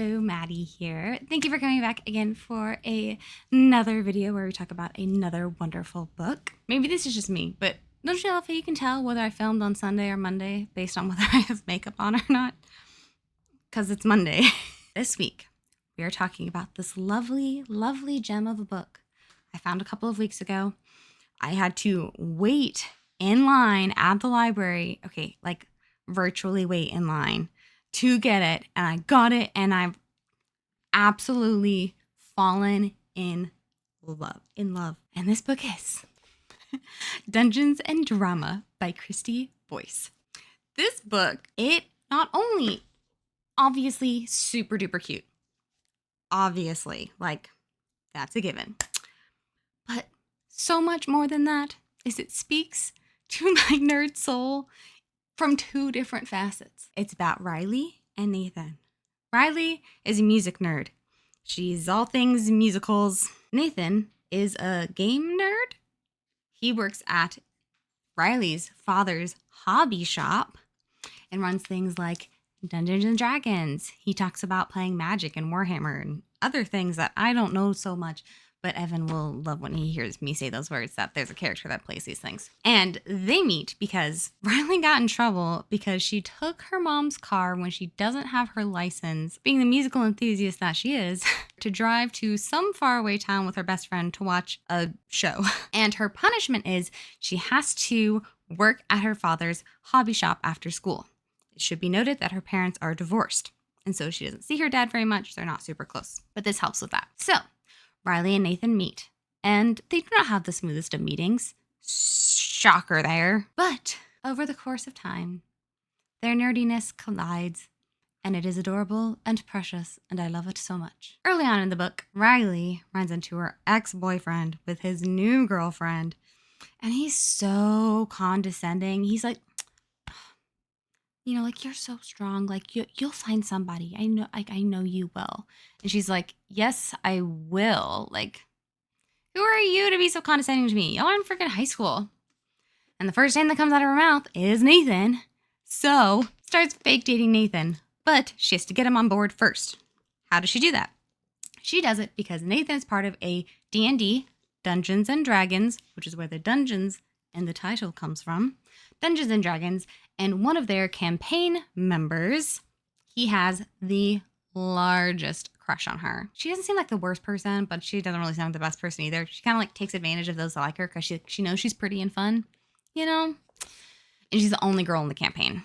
Hello, Maddie here. Thank you for coming back again for another video where we talk about another wonderful book. Maybe this is just me, but don't you know if you can tell whether I filmed on Sunday or Monday based on whether I have makeup on or not? Because it's Monday. This week, we are talking about this lovely, lovely gem of a book I found a couple of weeks ago. I had to wait in line at the library, like virtually wait in line to get it, and I got it, and I've absolutely fallen in love. And this book is Dungeons and Drama by Kristy Boyce. This book, it not only obviously super duper cute, obviously, like that's a given, but so much more than that is it speaks to my nerd soul from two different facets. It's about Riley and Nathan. Riley is a music nerd. She's all things musicals. Nathan is a game nerd. He works at Riley's father's hobby shop and runs things like Dungeons and Dragons. He talks about playing Magic and Warhammer and other things that I don't know so much, but Evan will love when he hears me say those words, that there's a character that plays these things. And they meet because Riley got in trouble because she took her mom's car when she doesn't have her license, being the musical enthusiast that she is, to drive to some faraway town with her best friend to watch a show. And her punishment is she has to work at her father's hobby shop after school. It should be noted that her parents are divorced, and so she doesn't see her dad very much. They're not super close, but this helps with that. So Riley and Nathan meet, and they do not have the smoothest of meetings. Shocker there. But over the course of time, their nerdiness collides, and it is adorable and precious, and I love it so much. Early on in the book, Riley runs into her ex-boyfriend with his new girlfriend, and he's so condescending. He's like, you know, like, you're so strong. Like, you'll find somebody. I know you will. And she's like, yes, I will. Like, who are you to be so condescending to me? Y'all are in freaking high school. And the first name that comes out of her mouth is Nathan. So starts fake dating Nathan, but she has to get him on board first. How does she do that? She does it because Nathan is part of a D&D, Dungeons and Dragons, which is where the dungeons and the title comes from. Dungeons and Dragons, and one of their campaign members, he has the largest crush on her. She doesn't seem like the worst person, but she doesn't really sound like the best person either. She kind of like takes advantage of those that like her because she knows she's pretty and fun, you know? And she's the only girl in the campaign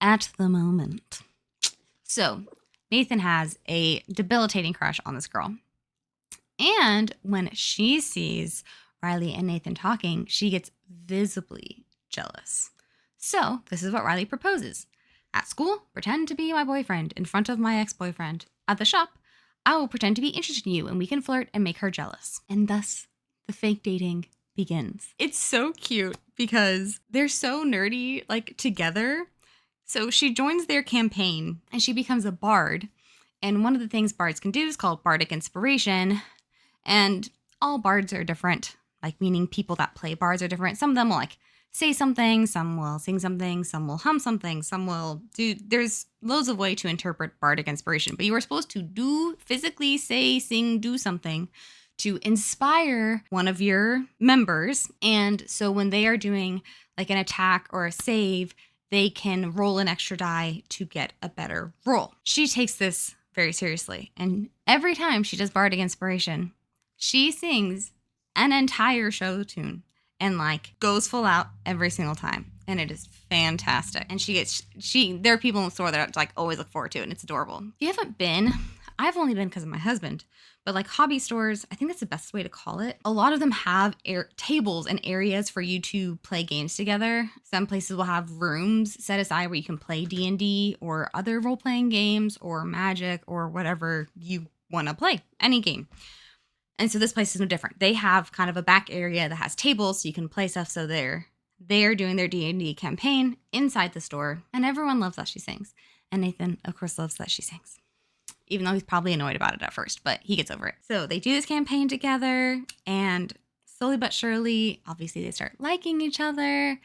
at the moment. So Nathan has a debilitating crush on this girl. And when she sees Riley and Nathan talking, she gets visibly jealous. So this is what Riley proposes. At school, pretend to be my boyfriend in front of my ex-boyfriend. At the shop, I will pretend to be interested in you and we can flirt and make her jealous. And thus, the fake dating begins. It's so cute because they're so nerdy, like, together. So she joins their campaign and she becomes a bard. And one of the things bards can do is called bardic inspiration. And all bards are different, like, meaning people that play bards are different. Some of them will, like, say something, some will sing something, some will hum something, some will do, there's loads of ways to interpret bardic inspiration, but you are supposed to physically say, sing, do something to inspire one of your members. And so when they are doing like an attack or a save, they can roll an extra die to get a better roll. She takes this very seriously, and every time she does bardic inspiration, she sings an entire show tune and like goes full out every single time. And it is fantastic. And there are people in the store that like always look forward to it, and it's adorable. If you haven't been, I've only been because of my husband, but like hobby stores, I think that's the best way to call it. A lot of them have tables and areas for you to play games together. Some places will have rooms set aside where you can play D&D or other role-playing games or Magic or whatever you want to play, any game. And so this place is no different. They have kind of a back area that has tables so you can play stuff. So they're doing their D&D campaign inside the store. And everyone loves that she sings. And Nathan, of course, loves that she sings. Even though he's probably annoyed about it at first, but he gets over it. So they do this campaign together. And slowly but surely, obviously, they start liking each other.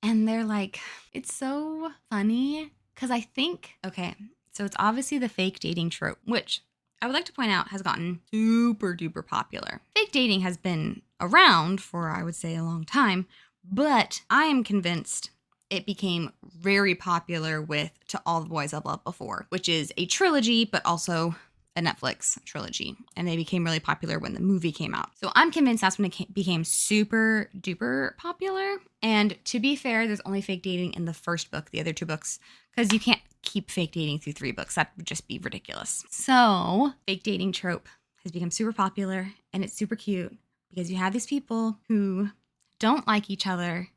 And they're like, it's so funny. Because I think, okay, So it's obviously the fake dating trope, which I would like to point out has gotten super duper popular. Fake dating has been around for, I would say, a long time, but I am convinced it became very popular with To All the Boys I've Loved Before, which is a trilogy, but also a Netflix trilogy. And they became really popular when the movie came out. So I'm convinced that's when it became super duper popular. And to be fair, there's only fake dating in the first book, the other two books, because you can't keep fake dating through 3 books. That would just be ridiculous. So fake dating trope has become super popular, and it's super cute because you have these people who don't like each other,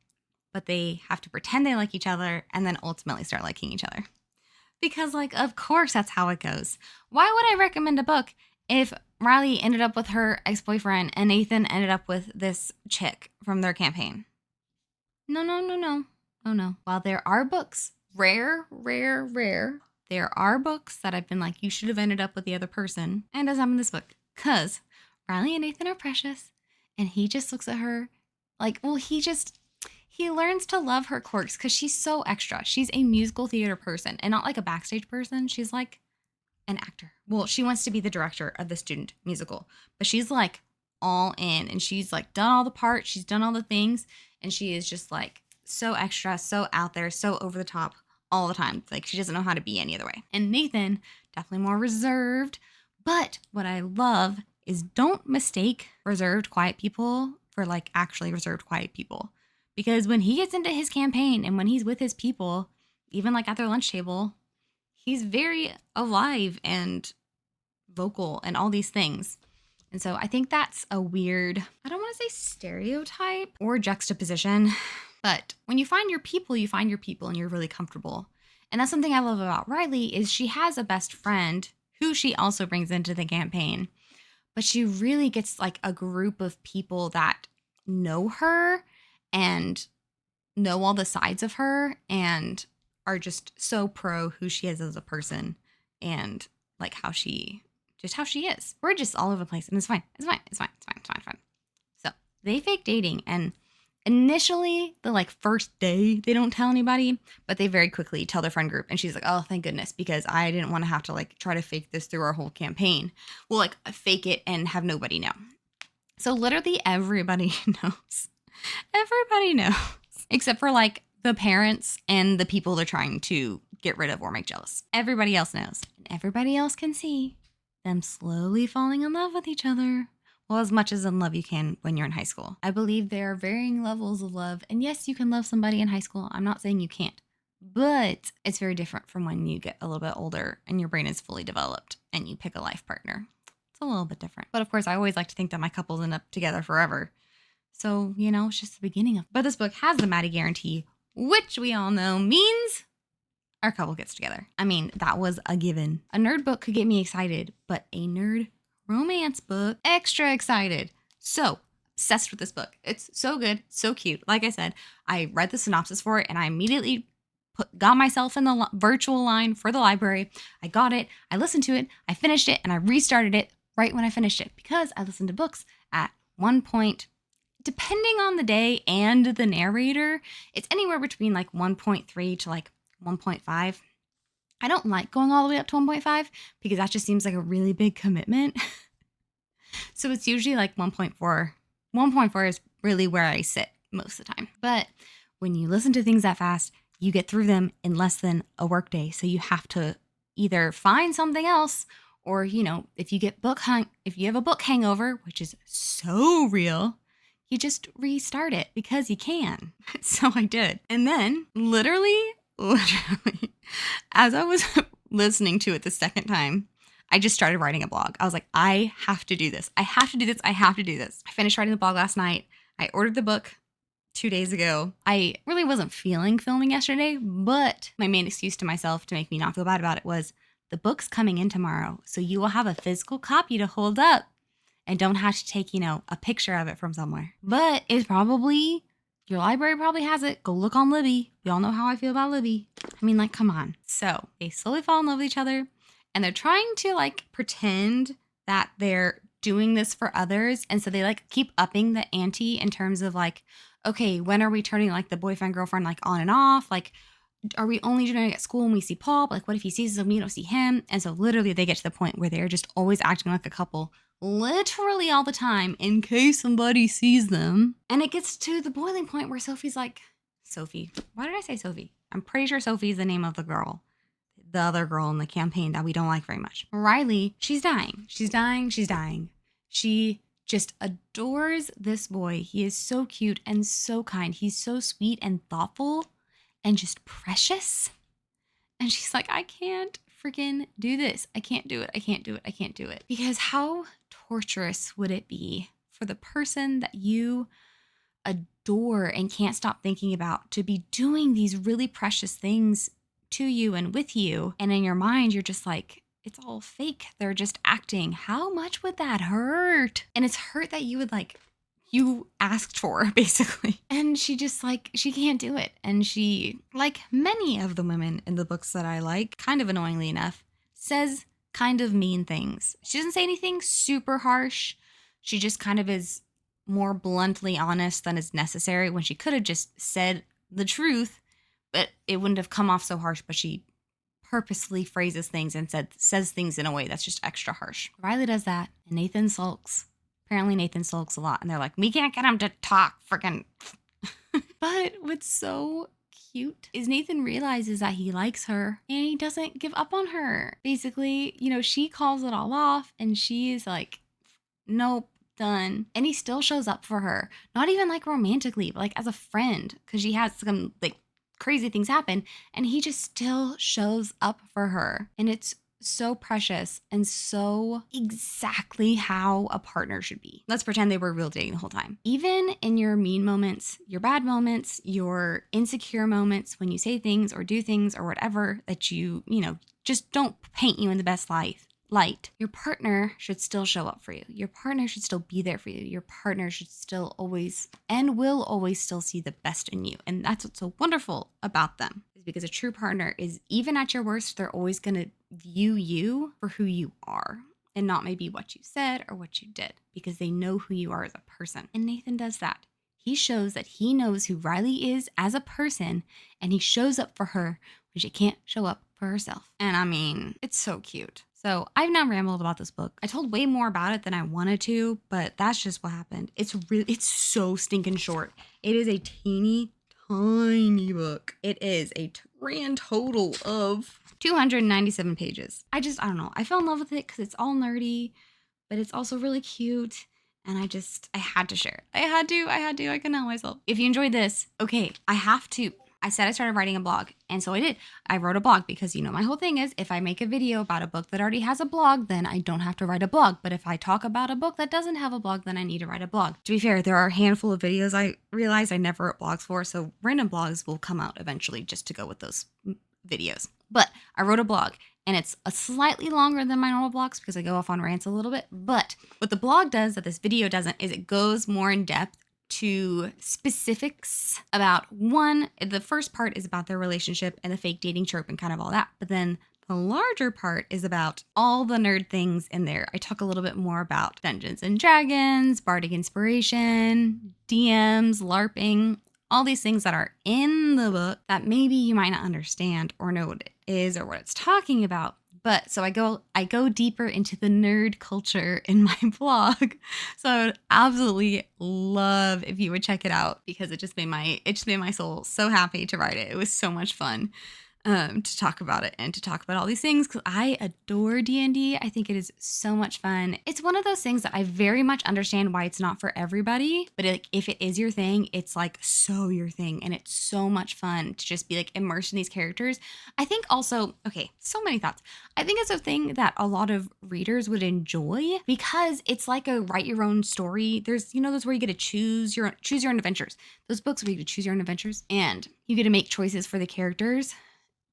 but they have to pretend they like each other and then ultimately start liking each other. Because, like, of course that's how it goes. Why would I recommend a book if Riley ended up with her ex-boyfriend and Nathan ended up with this chick from their campaign? No. Oh, no. While there are books, rare, there are books that I've been like, you should have ended up with the other person. And doesn't happen in this book. Because Riley and Nathan are precious. And he just looks at her like, well, he learns to love her quirks because she's so extra. She's a musical theater person and not like a backstage person. She's like an actor. Well, she wants to be the director of the student musical, but she's like all in and she's like done all the parts. She's done all the things. And she is just like so extra, so out there, so over the top all the time. Like she doesn't know how to be any other way. And Nathan, definitely more reserved. But what I love is don't mistake reserved, quiet people for like actually reserved, quiet people. Because when he gets into his campaign and when he's with his people, even like at their lunch table, he's very alive and vocal and all these things. And so I think that's a weird, I don't want to say stereotype or juxtaposition, but when you find your people and you're really comfortable. And that's something I love about Riley is she has a best friend who she also brings into the campaign, but she really gets like a group of people that know her and know all the sides of her and are just so pro who she is as a person and like how she is. We're just all over the place and it's fine. It's fine. So they fake dating and initially the like first day they don't tell anybody, but they very quickly tell their friend group and she's like, oh, thank goodness, because I didn't want to have to like try to fake this through our whole campaign. We'll like fake it and have nobody know. So literally everybody knows. Everybody knows, except for like the parents and the people they're trying to get rid of or make jealous. Everybody else knows. And everybody else can see them slowly falling in love with each other. Well, as much as in love you can when you're in high school. I believe there are varying levels of love. And yes, you can love somebody in high school. I'm not saying you can't. But it's very different from when you get a little bit older and your brain is fully developed and you pick a life partner. It's a little bit different. But of course, I always like to think that my couples end up together forever. So, you know, it's just the beginning of it. But this book has the Maddie guarantee, which we all know means our couple gets together. I mean, that was a given. A nerd book could get me excited, but a nerd romance book, extra excited. So, obsessed with this book. It's so good, so cute. Like I said, I read the synopsis for it and I immediately got myself in the virtual line for the library. I got it, I listened to it, I finished it, and I restarted it right when I finished it because I listened to books at one point. Depending on the day and the narrator, it's anywhere between like 1.3 to like 1.5. I don't like going all the way up to 1.5 because that just seems like a really big commitment. So it's usually like 1.4. 1.4 is really where I sit most of the time. But when you listen to things that fast, you get through them in less than a workday. So you have to either find something else or, you know, if you have a book hangover, which is so real, you just restart it because you can. So I did. And then literally, as I was listening to it the second time, I just started writing a blog. I was like, I have to do this. I have to do this. I finished writing the blog last night. I ordered the book 2 days ago. I really wasn't feeling filming yesterday, but my main excuse to myself to make me not feel bad about it was the book's coming in tomorrow. So you will have a physical copy to hold up. And don't have to take, you know, a picture of it from somewhere. But it's probably, your library probably has it. Go look on Libby. We all know how I feel about Libby. I mean, like, come on. So they slowly fall in love with each other. And they're trying to, like, pretend that they're doing this for others. And so they, like, keep upping the ante in terms of, like, okay, when are we turning, like, the boyfriend, girlfriend, like, on and off? Like, are we only doing it at school when we see Paul? But, like, what if he sees us and we don't see him? And so literally they get to the point where they're just always acting like a couple literally all the time in case somebody sees them. And it gets to the boiling point where Sophie's like, Sophie, why did I say Sophie? I'm pretty sure Sophie is the name of the girl, the other girl in the campaign that we don't like very much. Riley, she's dying. She's dying. She's dying. She just adores this boy. He is so cute and so kind. He's so sweet and thoughtful and just precious. And she's like, I can't freaking do this. I can't do it. I can't do it. I can't do it. Because how torturous would it be for the person that you adore and can't stop thinking about to be doing these really precious things to you and with you, and in your mind you're just like, it's all fake, they're just acting. How much would that hurt? And it's hurt that you would like, you asked for, basically. And she just like, she can't do it. And she, like many of the women in the books that I like, kind of annoyingly enough, says kind of mean things. She doesn't say anything super harsh. She just kind of is more bluntly honest than is necessary, when she could have just said the truth, but it wouldn't have come off so harsh. But she purposely phrases things and says things in a way that's just extra harsh. Riley does that, and Nathan sulks. Apparently Nathan sulks a lot, and they're like, we can't get him to talk, freaking. But what's so cute is Nathan realizes that he likes her, and he doesn't give up on her. Basically, you know, she calls it all off, and she is like, nope, done. And he still shows up for her, not even like romantically, but like as a friend, because she has some like crazy things happen, and he just still shows up for her. And it's so precious and so exactly how a partner should be. Let's pretend they were real dating the whole time. Even in your mean moments, your bad moments, your insecure moments, when you say things or do things or whatever that you know, just don't paint you in the best light, your partner should still show up for you. Your partner should still be there for you. Your partner should still always and will always still see the best in you. And that's what's so wonderful about them, is because a true partner is, even at your worst, they're always going to view you for who you are and not maybe what you said or what you did, because they know who you are as a person. And Nathan does that. He shows that he knows who Riley is as a person, and he shows up for her when she can't show up for herself. And I mean, it's so cute. So I've now rambled about this book. I told way more about it than I wanted to, but that's just what happened. It's so stinking short. It is a teeny tiny book. It is a grand total of 297 pages. I don't know. I fell in love with it because it's all nerdy, but it's also really cute. And I had to share it. I had to. I couldn't help myself. If you enjoyed this, okay, I said I started writing a blog, and so I did. I wrote a blog because, you know, my whole thing is, if I make a video about a book that already has a blog, then I don't have to write a blog. But if I talk about a book that doesn't have a blog, then I need to write a blog. To be fair, there are a handful of videos I realized I never wrote blogs for, so random blogs will come out eventually just to go with those videos. But I wrote a blog, and it's a slightly longer than my normal blogs because I go off on rants a little bit. But what the blog does that this video doesn't is it goes more in depth to specifics about, one, the first part is about their relationship and the fake dating trope and kind of all that. But then the larger part is about all the nerd things in there. I talk a little bit more about Dungeons and Dragons, Bardic Inspiration, DMs, LARPing, all these things that are in the book that maybe you might not understand or know what it is or what it's talking about. But so I go deeper into the nerd culture in my blog. So I would absolutely love if you would check it out, because it just made my soul so happy to write it. It was so much fun to talk about it and to talk about all these things, because I adore D&D. I think it is so much fun. It's one of those things that I very much understand why it's not for everybody, but if it is your thing, it's like so your thing, and it's so much fun to just be like immersed in these characters. I think also, okay, so many thoughts. I think it's a thing that a lot of readers would enjoy, because it's like a write your own story. There's, you know, those where you get to choose your own adventures. Those books where you get to choose your own adventures and you get to make choices for the characters.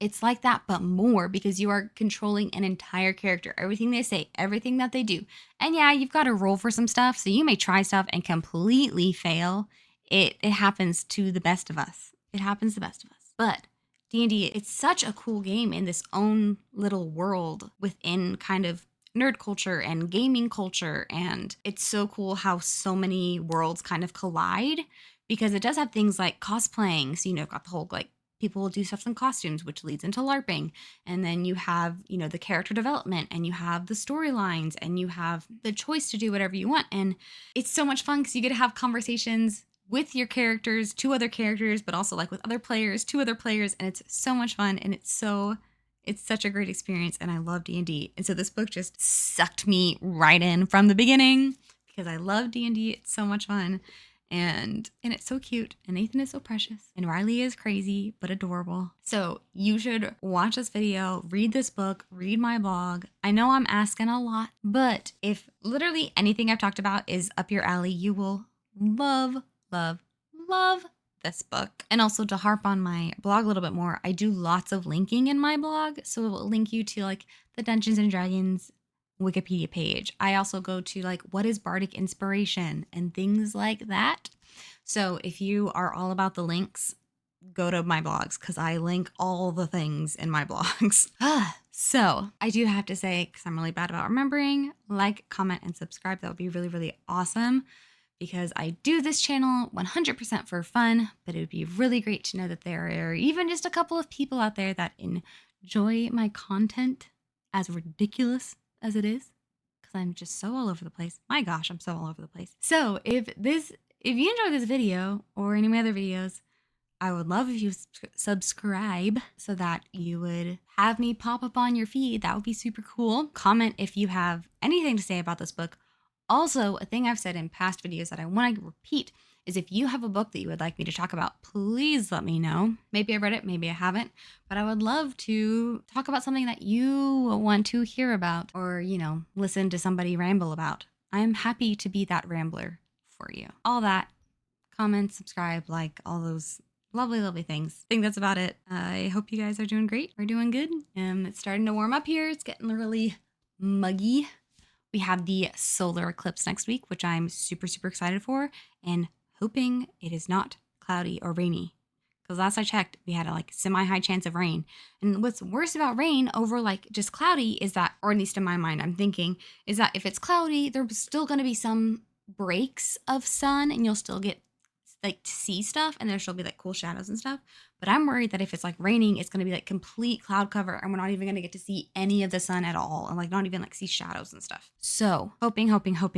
It's like that, but more, because you are controlling an entire character, everything they say, everything that they do. And yeah, you've got to roll for some stuff. So you may try stuff and completely fail. It happens to the best of us. It happens to the best of us. But D&D, it's such a cool game in this own little world within kind of nerd culture and gaming culture. And it's so cool how so many worlds kind of collide, because it does have things like cosplaying. So, you know, got the whole like people will do stuff in costumes, which leads into LARPing. And then you have, the character development, and you have the storylines, and you have the choice to do whatever you want. And it's so much fun because you get to have conversations with your characters, 2 other characters, but also like with other players, 2 other players. And it's so much fun. And it's such a great experience. And I love D&D. And so this book just sucked me right in from the beginning because I love D&D. It's so much fun. And it's so cute, and Nathan is so precious, and Riley is crazy but adorable. So you should watch this video, read this book, read my blog. I know I'm asking a lot, but if literally anything I've talked about is up your alley, you will love, love, love this book. And also, to harp on my blog a little bit more, I do lots of linking in my blog, so it will link you to like the Dungeons and Dragons Wikipedia page. I also go to like what is bardic inspiration and things like that. So if you are all about the links, go to my blogs because I link all the things in my blogs. So I do have to say, because I'm really bad about remembering, like, comment, and subscribe. That would be really, really awesome because I do this channel 100% for fun, but it would be really great to know that there are even just a couple of people out there that enjoy my content, as ridiculous as it is, because I'm just so all over the place. My gosh, I'm so all over the place. So if you enjoyed this video or any of my other videos, I would love if you subscribe so that you would have me pop up on your feed. That would be super cool. Comment if you have anything to say about this book. Also, a thing I've said in past videos that I want to repeat is if you have a book that you would like me to talk about, please let me know. Maybe I read it, maybe I haven't, but I would love to talk about something that you want to hear about or, listen to somebody ramble about. I'm happy to be that rambler for you. All that, comment, subscribe, like all those lovely, lovely things. I think that's about it. I hope you guys are doing great. We're doing good. It's starting to warm up here. It's getting really muggy. We have the solar eclipse next week, which I'm super, super excited for, and hoping it is not cloudy or rainy. Because last I checked, we had a semi-high chance of rain. And what's worse about rain over just cloudy is that, or at least in my mind, I'm thinking, is that if it's cloudy, there's still going to be some breaks of sun and you'll still get to see stuff and there'll still be cool shadows and stuff. But I'm worried that if it's raining, it's going to be complete cloud cover and we're not even going to get to see any of the sun at all and not even see shadows and stuff. So hoping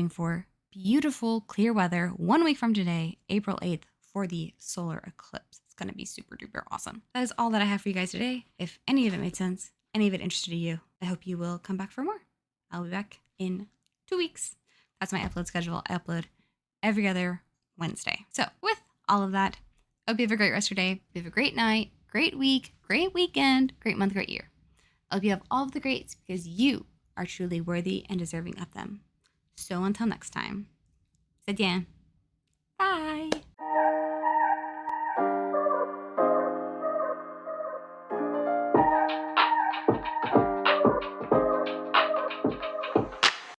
for beautiful clear weather 1 week from today, April 8th, for the solar eclipse. It's going to be super duper awesome. That is all that I have for you guys today. If any of it made sense, any of it interested you, I hope you will come back for more. I'll be back in 2 weeks. That's my upload schedule. I upload every other Wednesday. So with all of that, I hope you have a great rest of your day. Hope you have a great night, great week, great weekend, great month, great year. I hope you have all of the greats because you are truly worthy and deserving of them. So until next time, 再见. Bye.